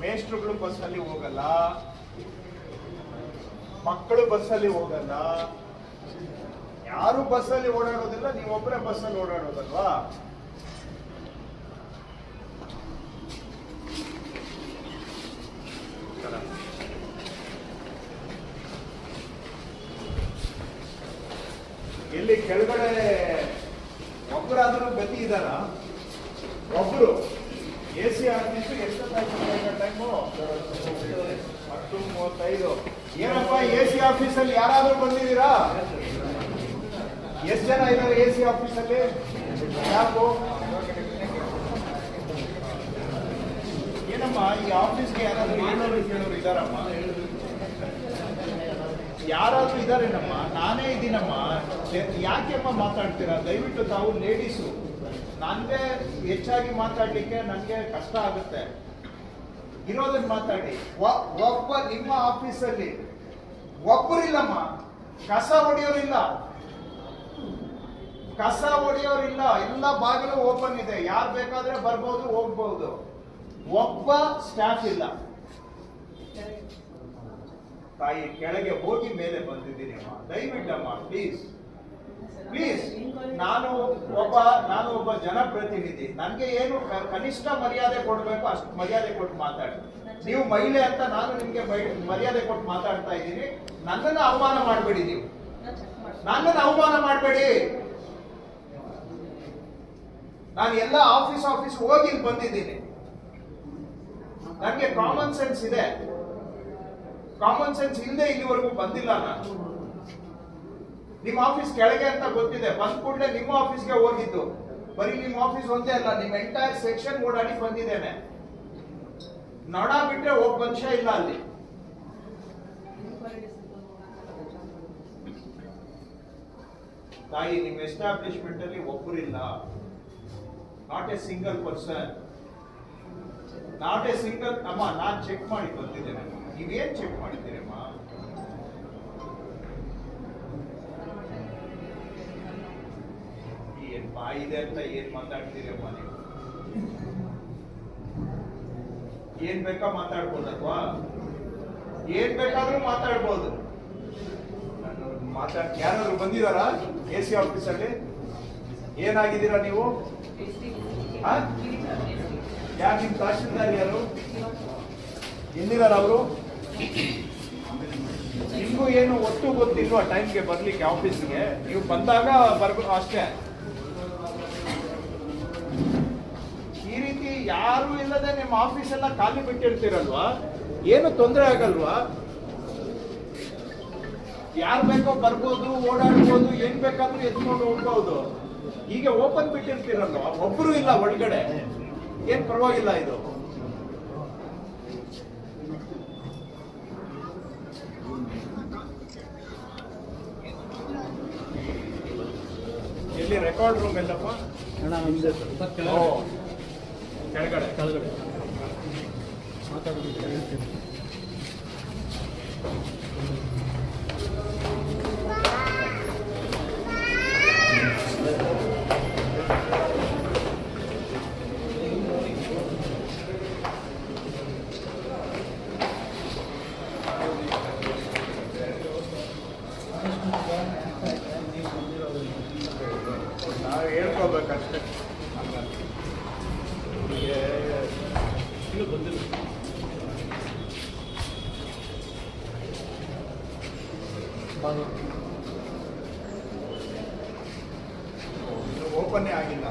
ಮೇಸ್ಟ್ರುಗಳು ಬಸ್ಸಲ್ಲಿ ಹೋಗಲ್ಲ, ಮಕ್ಕಳು ಬಸ್ಸಲ್ಲಿ ಹೋಗಲ್ಲ, ಯಾರು ಬಸ್ಸಲ್ಲಿ ಓಡಾಡೋದಿಲ್ಲ. ನೀವೊಬ್ಬರೇ ಬಸ್ಸಲ್ಲಿ ಓಡಾಡೋದಲ್ವಾ? ಎಲ್ಲಿ ಕೆಳಗಡೆ ಒಬ್ಬರಾದ್ರೂ ಗತಿ ಇದಾರ? ಒಬ್ರು AC ಆಫೀಸ್ ಎಷ್ಟೊತ್ತಾಯ್ತು ಟೈಮು? 10:35. ಏನಪ್ಪ AC ಆಫೀಸಲ್ಲಿ ಯಾರಾದ್ರೂ ಬಂದಿದ್ದೀರಾ? ಎಷ್ಟು ಜನ ಇದ್ದಾರೆ AC ಆಫೀಸಲ್ಲಿ? ಯಾರು? ಏನಮ್ಮ ಈ ಆಫೀಸ್ಗೆ ಯಾರಾದ್ರೂ ಹೇಳೋರು ಕೇಳೋರು ಇದಾರಮ್ಮ? ಯಾರಾದ್ರೂ ಇದಾರೇನಮ್ಮ? ನಾನೇ ಇದ್ದೀನಮ್ಮ. ಯಾಕೆಮ್ಮ ಮಾತಾಡ್ತೀರಾ? ದಯವಿಟ್ಟು ತಾವು ಲೇಡೀಸು, ನನ್ಗೆ ಹೆಚ್ಚಾಗಿ ಮಾತಾಡ್ಲಿಕ್ಕೆ ನನ್ಗೆ ಕಷ್ಟ ಆಗುತ್ತೆ. ಇರೋದನ್ನ ಮಾತಾಡಿ. ಒಬ್ಬ ನಿಮ್ಮ ಆಫೀಸಲ್ಲಿ ಒಬ್ಬರಿಲ್ಲಮ್ಮ, ಕಸ ಹೊಡೆಯೋರಿಲ್ಲ, ಕಸ ಹೊಡೆಯೋರಿಲ್ಲ. ಎಲ್ಲ ಬಾಗಿಲು ಓಪನ್ ಇದೆ, ಯಾರು ಬೇಕಾದ್ರೆ ಬರ್ಬೋದು ಹೋಗ್ಬಹುದು. ಒಬ್ಬ ಸ್ಟಾಫ್ ಇಲ್ಲ. ತಾಯಿ ಕೆಳಗೆ ಹೋಗಿ ಮೇಲೆ ಬಂದಿದ್ದೀನಿ ಅಮ್ಮ, ದಯವಿಟ್ಟಮ್ಮ ಪ್ಲೀಸ್ ಪ್ಲೀಸ್. ನಾನು ಒಬ್ಬ ಜನಪ್ರತಿನಿಧಿ, ನನಗೆ ಏನು ಕನಿಷ್ಠ ಮರ್ಯಾದೆ ಕೊಡ್ಬೇಕು ಅಷ್ಟು ಮರ್ಯಾದೆ ಕೊಟ್ಟು ಮಾತಾಡಿ. ನೀವು ಮಹಿಳೆ ಅಂತ ನಾನು ನಿಮ್ಗೆ ಮರ್ಯಾದೆ ಕೊಟ್ಟು ಮಾತಾಡ್ತಾ ಇದ್ದೀನಿ. ನನ್ನನ್ನು ಅವಮಾನ ಮಾಡಬೇಡಿ, ನೀವು ನನ್ನನ್ನು ಅವಮಾನ ಮಾಡಬೇಡಿ. ನಾನು ಎಲ್ಲ ಆಫೀಸ್ ಹೋಗಿ ಬಂದಿದ್ದೀನಿ. ನನಗೆ ಕಾಮನ್ ಸೆನ್ಸ್ ಇದೆ. ಕಾಮನ್ ಸೆನ್ಸ್ ಇಲ್ಲದೆ ಇಲ್ಲಿವರೆಗೂ ಬಂದಿಲ್ಲ ನಾನು. ನಿಮ್ಮ ಆಫೀಸ್ ಕೆಳಗೆ ಅಂತ ಗೊತ್ತಿದೆ, ಬಂದ ಕೂಡಲೇ ನಿಮ್ಮ ಆಫೀಸ್ಗೆ ಹೋಗಿದ್ದು. ಬರೀ ನಿಮ್ಮ ಆಫೀಸ್ ಒಂದೇ ಅಲ್ಲ, ನಿಮ್ಮ ಎಂಟೈರ್ ಸೆಕ್ಷನ್ ಓಡಾಡಿ ಬಂದಿದ್ದೇನೆ. ನಡ ಬಿಟ್ರೆ ಒಬ್ಬ ಮನುಷ್ಯ ಇಲ್ಲ ಅಲ್ಲಿ. ತಾಯಿ, ನಿಮ್ಮ ಎಸ್ಟಾಬ್ಲಿಷ್ಮೆಂಟ್ ಅಲ್ಲಿ ಒಬ್ಬರಿಲ್ಲ. Not a single person, not a single. ಅಮ್ಮ, ನಾನ್ ಚೆಕ್ ಮಾಡಿ ಬಂದಿದ್ದೇನೆ. ನೀವೇನ್ ಚೆಕ್ ಮಾಡಿದ್ದೀರಮ್ಮ? ಏನ್ ಬಾಯಿದೆ ಅಂತ ಏನ್ ಮಾತಾಡ್ತೀರಮ್ಮ ನೀವು? ಏನ್ ಬೇಕಾ ಮಾತಾಡ್ಬೋದಲ್ವಾ? ಏನ್ ಬೇಕಾದ್ರೂ ಮಾತಾಡ್ಬೋದು. ಯಾರಾದ್ರೂ ಬಂದಿದಾರಾ AC ಆಫೀಸಲ್ಲಿ? ಏನಾಗಿದ್ದೀರಾ ನೀವು? ಆ? ಯಾರು ನಿಮ್ ತಹಶೀಲ್ದಾರ್ ಯಾರು? ಎಲ್ಲಿದಾರ ಅವರು? ನಿಮ್ಗೂ ಏನು ಒಟ್ಟು ಗೊತ್ತಿಲ್ವಾ ಟೈಮ್ಗೆ ಬರ್ಲಿಕ್ಕೆ ಆಫೀಸ್ಗೆ? ನೀವು ಬಂದಾಗ ಬರ್ಬೇಕು ಅಷ್ಟೇ. ಈ ರೀತಿ ಯಾರು ಇಲ್ಲದೆ ನಿಮ್ಮ ಆಫೀಸ್ ಎಲ್ಲ ಖಾಲಿ ಬಿಟ್ಟಿರ್ತೀರಲ್ವಾ? ಏನು ತೊಂದರೆ ಆಗಲ್ವಾ? ಯಾರು ಬೇಕೋ ಬರ್ಬೋದು, ಓಡಾಡ್ಬೋದು, ಏನ್ ಬೇಕಾದ್ರೂ ಎತ್ಕೊಂಡು ಹೋಗ್ಬೋದು. ಈಗ ಓಪನ್ ಬಿಟ್ಟಿರ್ತೀರಲ್ವಾ, ಒಬ್ರು ಇಲ್ಲ ಒಳಗಡೆ, ಏನ್ ಪರವಾಗಿಲ್ಲ ಇದು. ಎಲ್ಲಿ ರೆಕಾರ್ಡ್ ರೂಮ್ ಎಲ್ಲಪ್ಪ? ಓ, ಕೆಳಗಡೆ ನಾವು ಹೇಳ್ಕೋಬೇಕಷ್ಟೇ. ಬಂದಿಲ್ಲ ಓಪನ್ನೇ ಆಗಿಲ್ಲ.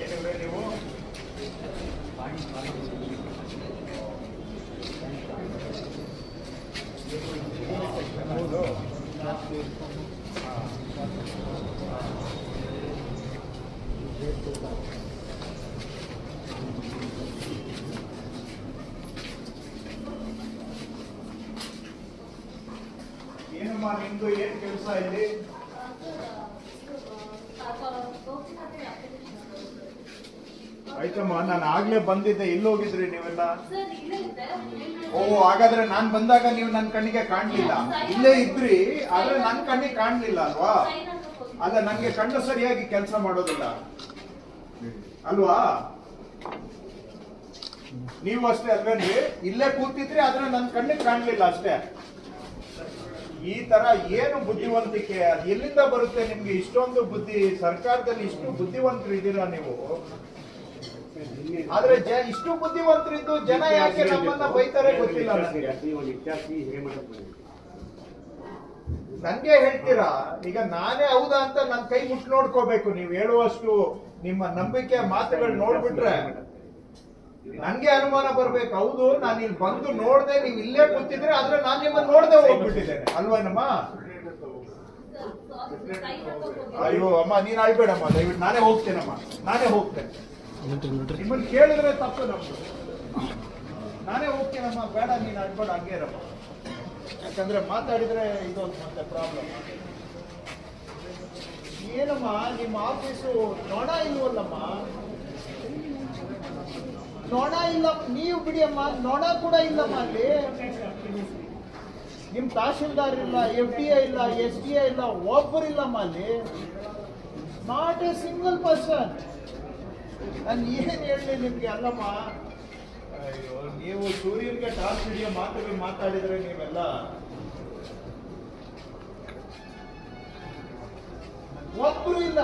ಏನಿವೆ ನೀವು? ಹೌದು. ಏನಮ್ಮ ನಿಮ್ದು ಏನ್ ಕೆಲಸ ಇಲ್ಲಿ? ಆಯ್ತಮ್ಮ, ನಾನು ಆಗ್ಲೇ ಬಂದಿದ್ದೆ. ಎಲ್ಲಿ ಹೋಗಿದ್ರಿ ನೀವೆಲ್ಲ? ಓ, ಹಾಗಾದ್ರೆ ನಾನ್ ಬಂದಾಗ ನೀವು ನನ್ನ ಕಣ್ಣಿಗೆ ಕಾಣ್ಲಿಲ್ಲ. ಇಲ್ಲೇ ಇದ್ರಿ, ಆದ್ರೆ ನನ್ನ ಕಣ್ಣಿಗೆ ಕಾಣ್ಲಿಲ್ಲ ಅಲ್ವಾ? ಅಲ್ಲ, ನನ್ಗೆ ಕಣ್ಣು ಸರಿಯಾಗಿ ಕೆಲಸ ಮಾಡೋದಿಲ್ಲ ಅಲ್ವಾ? ನೀವು ಅಷ್ಟೇ ಅಲ್ವೇನ್ರಿ? ಇಲ್ಲೇ ಕೂತಿದ್ರಿ, ಆದ್ರೆ ನನ್ನ ಕಣ್ಣಿಗೆ ಕಾಣ್ಲಿಲ್ಲ ಅಷ್ಟೇ. ಈ ತರ ಏನು ಬುದ್ಧಿವಂತಿಕೆ? ಅದು ಎಲ್ಲಿಂದ ಬರುತ್ತೆ ನಿಮ್ಗೆ ಇಷ್ಟೊಂದು ಬುದ್ಧಿ? ಸರ್ಕಾರದಲ್ಲಿ ಇಷ್ಟು ಬುದ್ಧಿವಂತರು ಇದ್ದೀರಾ ನೀವು, ಆದ್ರೆ ಇಷ್ಟು ಬುದ್ಧಿವಂತರಿದ್ದು ಜನ ಯಾಕೆ ನಮ್ಮನ್ನ ಬೈತಾರೆ ಗೊತ್ತಿಲ್ಲ ನನ್ಗೆ ಹೇಳ್ತೀರಾ? ಈಗ ನಾನೇ ಹೌದಾ ಅಂತ ನನ್ನ ಕೈ ಮುಟ್ಟು ನೋಡ್ಕೋಬೇಕು. ನೀವು ಹೇಳುವಷ್ಟು ನಿಮ್ಮ ನಂಬಿಕೆ ಮಾತುಗಳು ನೋಡ್ಬಿಟ್ರೆ ನನ್ಗೆ ಅನುಮಾನ ಬರ್ಬೇಕು. ಹೌದು, ನಾನು ಇಲ್ಲಿ ಬಂದು ನೋಡ್ದೆ, ನೀವು ಇಲ್ಲೇ ಕೂತಿದ್ರೆ, ಆದ್ರೆ ನಾನು ನಿಮ್ಮನ್ನ ನೋಡ್ದೆ ಹೋಗ್ಬಿಟ್ಟಿದ್ದೇನೆ ಅಲ್ವೇನಮ್ಮ? ಅಯ್ಯೋ ಅಮ್ಮ, ನೀನ್ ಅಳ್ಬೇಡಮ್ಮ ದಯವಿಟ್ಟು. ನಾನೇ ಹೋಗ್ತೇನಮ್ಮ, ನಾನೇ ಹೋಗ್ತೇನೆ. ನಿಮ್ಮನ್ನ ಕೇಳಿದ್ರೆ ತಪ್ಪು ನಮ್ದು. ನಾನೇ ಹೋಗ್ತೇನಮ್ಮ, ಬೇಡ ನೀನ್ ಅಳ್ಬೇಡ, ಹಂಗೆ ಇರಮ್ಮ. ಯಾಕಂದ್ರೆ ಮಾತಾಡಿದ್ರೆ ಇದೊಂದು ಮತ್ತೆ ಪ್ರಾಬ್ಲಮ್. ಏನಮ್ಮ ನಿಮ್ಮ ಆಫೀಸು ನೊಣ ಇಲ್ವಲ್ಲಮ್ಮ? ನೊಣ ಇಲ್ಲ, ನೀವು ಬಿಡಿ ಅಮ್ಮ, ನೊಣ ಕೂಡ ಇಲ್ಲಮ್ಮ ಅಲ್ಲಿ. ನಿಮ್ ತಹಶೀಲ್ದಾರ್ ಇಲ್ಲ, FDI ಇಲ್ಲ, SDI ಇಲ್ಲ, ಒಬ್ಬರಿಲ್ಲಮ್ಮ ಅಲ್ಲಿ. Not a single person. ನಾನು ಏನ್ ಹೇಳಿ ನಿಮ್ಗೆ? ಅಲ್ಲಮ್ಮ, ಅಯ್ಯೋ, ನೀವು ಸೂರ್ಯನಿಗೆ ಟಾಸ್ ಹಿಡಿಯೋ ಮಾತುಗಳು ಮಾತಾಡಿದ್ರೆ ನೀವೆಲ್ಲ ಒಬ್ರು ಇಲ್ಲ.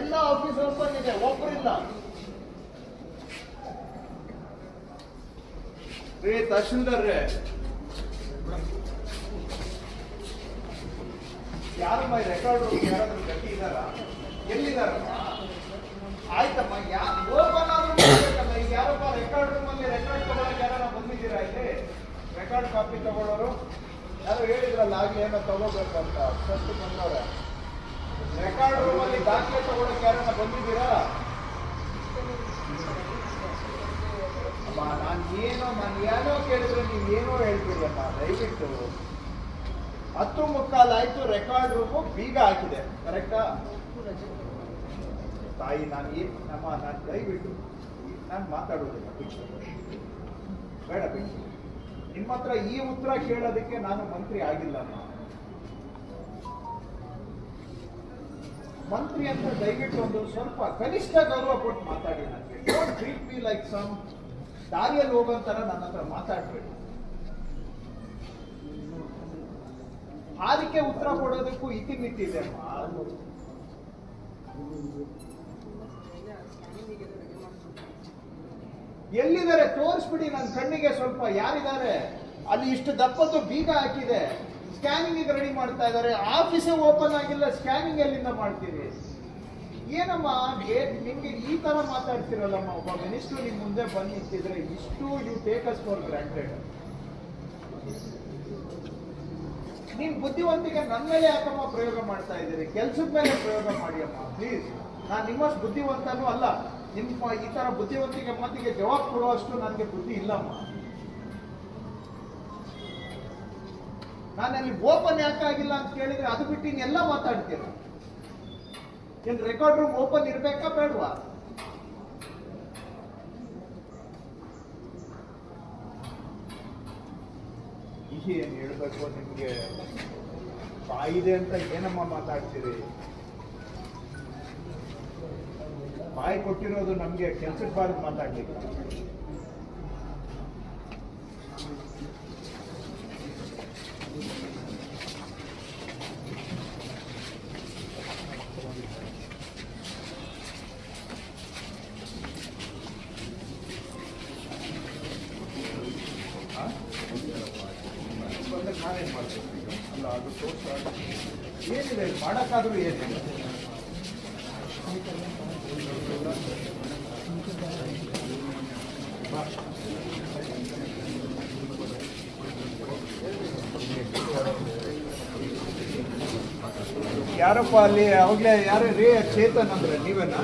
ಎಲ್ಲ ಆಫೀಸ್ ಓಪನ್ ಇದೆ, ಒಬ್ರು ಇಲ್ಲ. ರೇ ತಹಶೀಲ್ದಾರ್ರೆ, ಯಾರಮ್ಮ ರೆಕಾರ್ಡ್ ಯಾರಾದ್ರೂ ಗಟ್ಟಿ ಇದ್ದಾರ? ಎಲ್ಲಿದಾರಮ್ಮ? ಆಯ್ತಮ್ಮ, ಓಪನ್ ಆದ್ರೂ ಮಾಡ್ಬೇಕಲ್ಲ. ಈಗ ಯಾರಪ್ಪ ರೆಕಾರ್ಡ್ ರೂಮ್ ಅಲ್ಲಿ ರೆಕಾರ್ಡ್ ತಗೊಳಕ್ ಯಾರು ಬಂದಿದ್ದೀರಾ? ಇಲ್ಲಿ ರೆಕಾರ್ಡ್ ಕಾಪಿ ತಗೊಳ್ಳೋರು ಯಾರು ಹೇಳಿದ್ರಲ್ಲ ಆಗ್ಲೇ ಏನೋ ತಗೋಬೇಕಂತ. ಫಸ್ಟ್ ಬಂದವ್ರೆ. ರೆಕಾರ್ಡ್ ರೂಮ್ ಅಲ್ಲಿ ದಾಖಲೆ ತಗೊಳಕ್ ಯಾರನ್ನ ಬಂದಿದ್ದೀರಾ? ನಾನು ಏನೋ ಕೇಳಿದ್ರೆ ನೀವೇನೋ ಹೇಳ್ತೀರಿ ಅಮ್ಮ. ದಯವಿಟ್ಟು 10:15 ಆಯ್ತು, ರೆಕಾರ್ಡ್ ರೂಮು ಬೀಗ ಹಾಕಿದೆ, ಕರೆಕ್ಟಾ? ತಾಯಿ, ನಾನು ದಯವಿಟ್ಟು ನಾನು ಮಾತಾಡೋದಿಲ್ಲ, ಬಿಟ್ಟು ಬೇಡ, ಬಿಟ್ಟು. ನಿಮ್ಮ ಹತ್ರ ಈ ಉತ್ತರ ಕೇಳೋದಕ್ಕೆ ನಾನು ಮಂತ್ರಿ ಆಗಿಲ್ಲ. ಮಂತ್ರಿ ಅಂತ ದಯವಿಟ್ಟು ಒಂದು ಸ್ವಲ್ಪ ಕನಿಷ್ಠ ಗೌರವ ಕೊಟ್ಟು ಮಾತಾಡಿ. ನನಗೆ don't treat me like some ದಾರಿಯಲ್ಲಿ ಹೋಗೋಂತರ ನನ್ನ ಹತ್ರ ಮಾತಾಡ್ಬೇಡಿ. ಅದಕ್ಕೆ ಉತ್ತರ ಕೊಡೋದಕ್ಕೂ ಇತಿಮಿತಿದೆ. ಎಲ್ಲಿದ್ದಾರೆ ತೋರಿಸ್ಬಿಡಿ ನನ್ನ ಕಣ್ಣಿಗೆ ಸ್ವಲ್ಪ. ಯಾರಿದ್ದಾರೆ ಅಲ್ಲಿ? ಇಷ್ಟು ದಪ್ಪದ್ದು ಬೀಗ ಹಾಕಿದೆ, ಸ್ಕ್ಯಾನಿಂಗ್ ರೆಡಿ ಮಾಡ್ತಾ ಇದ್ದಾರೆ. ಆಫೀಸೇ ಓಪನ್ ಆಗಿಲ್ಲ, ಸ್ಕ್ಯಾನಿಂಗ್ ಎಲ್ಲಿಂದ ಮಾಡ್ತೀರಿ? ಏನಮ್ಮ ನಿಮ್ಗೆ ಈ ತರ ಮಾತಾಡ್ತಿರಲ್ಲಮ್ಮ? ಒಬ್ಬ ಮಿನಿಸ್ಟರ್ ನಿಮ್ ಮುಂದೆ ಬಂದು ನಿಂತಿದ್ರೆ ಇಷ್ಟು you take us for granted. ನೀನ್ ಬುದ್ಧಿವಂತಿಕೆ ನನ್ನ ಮೇಲೆ ಯಾಕಮ್ಮ ಪ್ರಯೋಗ ಮಾಡ್ತಾ ಇದ್ದೀರಿ? ಕೆಲ್ಸದ ಮೇಲೆ ಪ್ರಯೋಗ ಮಾಡಿ ಅಮ್ಮ ಪ್ಲೀಸ್. ನಾನು ನಿಮ್ಮಷ್ಟು ಬುದ್ಧಿವಂತನೂ ಅಲ್ಲ. ನಿಮ್ಮ ಈ ತರ ಬುದ್ಧಿವಂತಿಕೆ ಮಾತಿಗೆ ಜವಾಬ್ ಕೊಡುವಷ್ಟು ನನಗೆ ಬುದ್ಧಿ ಇಲ್ಲಮ್ಮ. ನಾನಲ್ಲಿ ಓಪನ್ ಯಾಕಾಗಿಲ್ಲ ಅಂತ ಕೇಳಿದ್ರೆ ಅದು ಬಿಟ್ಟು ಇನ್ನೆಲ್ಲ ಮಾತಾಡ್ತೀರ. ಏನ್ ರೆಕಾರ್ಡ್ ರೂಮ್ ಓಪನ್ ಇರ್ಬೇಕಾ ಬೇಡವಾ? ಏನ್ ಹೇಳ್ಬೇಕು ನಿಮ್ಗೆ? ಬಾಯಿದೆ ಅಂತ ಏನಮ್ಮ ಮಾತಾಡ್ತೀರಿ? ಬಾಯಿ ಕೊಟ್ಟಿರೋದು ನಮ್ಗೆ ಕೆಲ್ಸಕ್ಕೆ ಬಾರದು ಮಾತಾಡ್ಲಿಕ್ಕೆ. ನಾನೇನ್ ಮಾಡ್ಬೇಕು ಅಲ್ಲ? ಅದು ಏನಿದೆ ಮಾಡಕ್ಕಾದ್ರೂ ಏನಿದೆ? ಯಾರಪ್ಪ ಅಲ್ಲಿ ಅವಾಗ್ಲೇ ಯಾರು ರೀ? ಚೇತನ್ ಅಂದ್ರೆ ನೀವೇನಾ?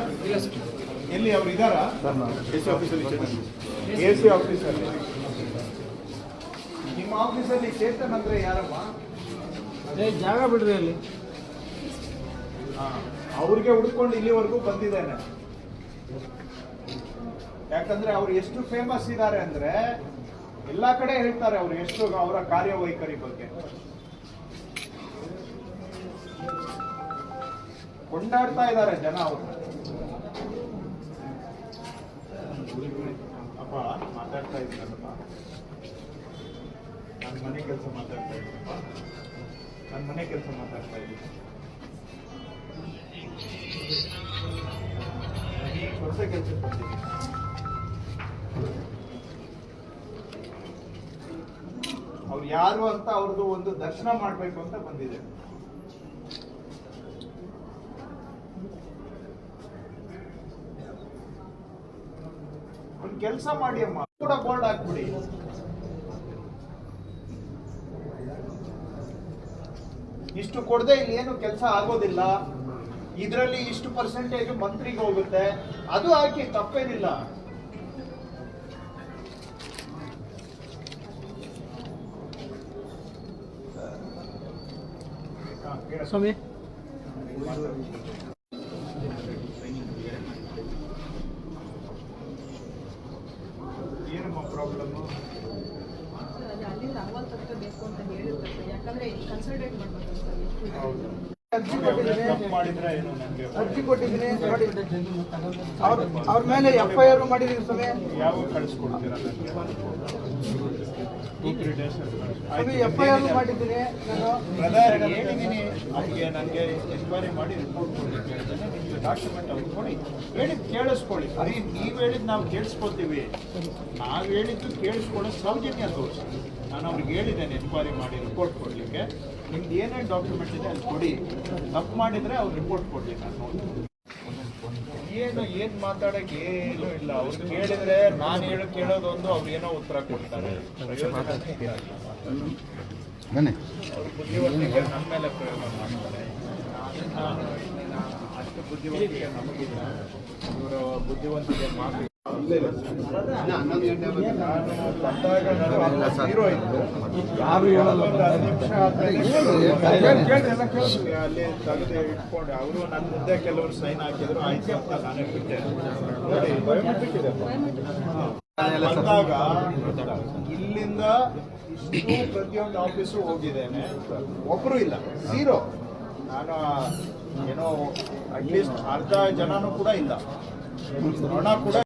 ಎಲ್ಲಿ ಅವ್ರು ಇದಾರಾ? ಎಸಿ ಆಫೀಸಲ್ಲಿ. ನಿಮ್ಮ ಆಫೀಸಲ್ಲಿ ಚೇತನ್ ಅಂದ್ರೆ ಯಾರಮ್ಮ? ಜಾಗ ಬಿಡ್ರಿ ಅಲ್ಲಿ. ಅವ್ರಿಗೆ ಹುಡ್ಕೊಂಡು ಇಲ್ಲಿವರೆಗೂ ಬಂದಿದ್ದೇನೆ. ಯಾಕಂದ್ರೆ ಅವ್ರು ಎಷ್ಟು ಫೇಮಸ್ ಇದ್ದಾರೆ ಅಂದ್ರೆ ಎಲ್ಲಾ ಕಡೆ ಹೇಳ್ತಾರೆ ಅವ್ರು ಎಷ್ಟು ಅವರ ಕಾರ್ಯವೈಖರಿ ಬಗ್ಗೆ ಕೊಂಡಾಡ್ತಾ ಇದ್ದಾರೆ ಜನ. ಅವರು ಅಪ್ಪ ಮಾತಾಡ್ತಾ ಇದ್ದೀನಲ್ಲಪ್ಪ, ನನ್ನ ಮನೆ ಕೆಲಸ ಮಾತಾಡ್ತಾ ಇದ್ದೀನಪ್ಪ, ನನ್ನ ಮನೆ ಕೆಲಸ ಮಾತಾಡ್ತಾ ಇದ್ದೀನಿ. ಹೊಸ ಕೆಲಸಕ್ಕೆ ಬಂದಿದ್ದೀನಿ. ಅವ್ರು ಯಾರು ಅಂತ ಅವ್ರದ್ದು ಒಂದು ದರ್ಶನ ಮಾಡ್ಬೇಕು ಅಂತ ಬಂದಿದೆ. ಒಂದು ಕೆಲಸ ಮಾಡಿ ಅಮ್ಮ, ಕೂಡ ಬೋರ್ಡ್ ಹಾಕ್ಬಿಡಿ. ಇಷ್ಟು ಕೊಡದೆ ಇಲ್ಲಿ ಏನು ಕೆಲಸ ಆಗೋದಿಲ್ಲ, ಇದರಲ್ಲಿ ಇಷ್ಟು ಪರ್ಸೆಂಟೇಜ್ ಮಂತ್ರಿಗೆ ಹೋಗುತ್ತೆ, ಅದು ಹಾಕಿ ತಪ್ಪೇನಿಲ್ಲ. ಸ್ವಾಮಿ ಏನಮ್ಮ ಪ್ರಾಬ್ಲಮ್? ಅಲ್ಲಿಂದ 40 ಬೇಕು ಅಂತ ಹೇಳಿರ್ತಾರೆ. ಯಾಕಂದ್ರೆ ಕನ್ಸಲ್ಟೇಟ್ ಮಾಡ್ಬೇಕು ಸರ್. ತಪ್ಪು ಮಾಡಿದ್ರೆ ಏನು? ನನಗೆ ಅರ್ಜಿ ಕೊಟ್ಟಿದ್ದೀನಿ, ಅವ್ರ ಮೇಲೆ FIR ಮಾಡಿದೀನಿ ಸ್ವಾಮಿ. ಯಾವ ಕಳಿಸ್ಕೊಡ್ತೀರಾ ನನಗೆ? FIR ಮಾಡಿದ್ದೀನಿ ನಾನು. ಬ್ರದರ್ ಹೇಳಿದ್ದೀನಿ ಅವ್ರಿಗೆ, ನನಗೆ ಎನ್ಕ್ವೈರಿ ಮಾಡಿ ರಿಪೋರ್ಟ್ ಕೊಡ್ಲಿಕ್ಕೆ ಹೇಳಿದ್ದೇನೆ. ನಿಮ್ಗೆ ಡಾಕ್ಯುಮೆಂಟ್ ಅವ್ರು ಕೊಡಿ, ಹೇಳಿದ್ ಕೇಳಿಸ್ಕೊಳ್ಳಿ. ಅದೇ ನೀವು ಹೇಳಿದ್ ನಾವು ಕೇಳಿಸ್ಕೊತೀವಿ, ನಾವು ಹೇಳಿದ್ದು ಕೇಳಿಸ್ಕೊಳ್ಳೋ ಸೌಜನ್ಯ ತೋರಿಸಿ. ನಾನು ಅವ್ರಿಗೆ ಹೇಳಿದ್ದೇನೆ ಎನ್ಕ್ವೈರಿ ಮಾಡಿ ರಿಪೋರ್ಟ್ ಕೊಡಲಿಕ್ಕೆ. ನಿಮ್ದು ಏನೇನು ಡಾಕ್ಯುಮೆಂಟ್ ಇದೆ ಅಲ್ಲಿ ಕೊಡಿ. ತಪ್ಪು ಮಾಡಿದರೆ ಅವ್ರು ರಿಪೋರ್ಟ್ ಕೊಡಲಿ, ನಾನು ನೋಡ್ತೀನಿ. ಏನು ಮಾತಾಡೋಕೆ ಏನೂ ಇಲ್ಲ. ಅವ್ರು ಕೇಳಿದ್ರೆ ನಾನು ಕೇಳೋದೊಂದು, ಅವ್ರು ಏನೋ ಉತ್ತರ ಕೊಡ್ತಾರೆ. ಅವ್ರ ಬುದ್ಧಿವಂತಿಕೆ ನಮ್ಮ ಮೇಲೆ ಪ್ರಯೋಗ ಮಾಡ್ತಾರೆ. ಅಷ್ಟು ಬುದ್ಧಿವಂತಿಕೆ ನಮಗಿಲ್ಲ. ಇವರ ಬುದ್ಧಿವಂತಿಕೆ ಮಾತು ಯಾರು ಹೇಳಲ್ಲ. ಅಲ್ಲಿ ತೆಗೆದು ಇಟ್ಕೊಂಡು ಅವರು ನನ್ನ ಮುಂದೆ ಕೆಲವರು ಸೈನ್ ಹಾಕಿದ್ರು, ಆಯ್ತು ಅಂತ ನಾನೇ ಬಿಟ್ಟೆ. ನೋಡಿ ಬಂದಾಗ ಇಲ್ಲಿಂದ ಇಷ್ಟು ಪ್ರತಿಯೊಂದು ಆಫೀಸು ಹೋಗಿದ್ದೇನೆ, ಒಬ್ಬರು ಇಲ್ಲ, ಝೀರೋ. ನಾನು ಏನೋ ಅಟ್ಲೀಸ್ಟ್ ಅರ್ಧ ಜನನೂ ಕೂಡ ಇಲ್ಲ, ಹಣ ಕೂಡ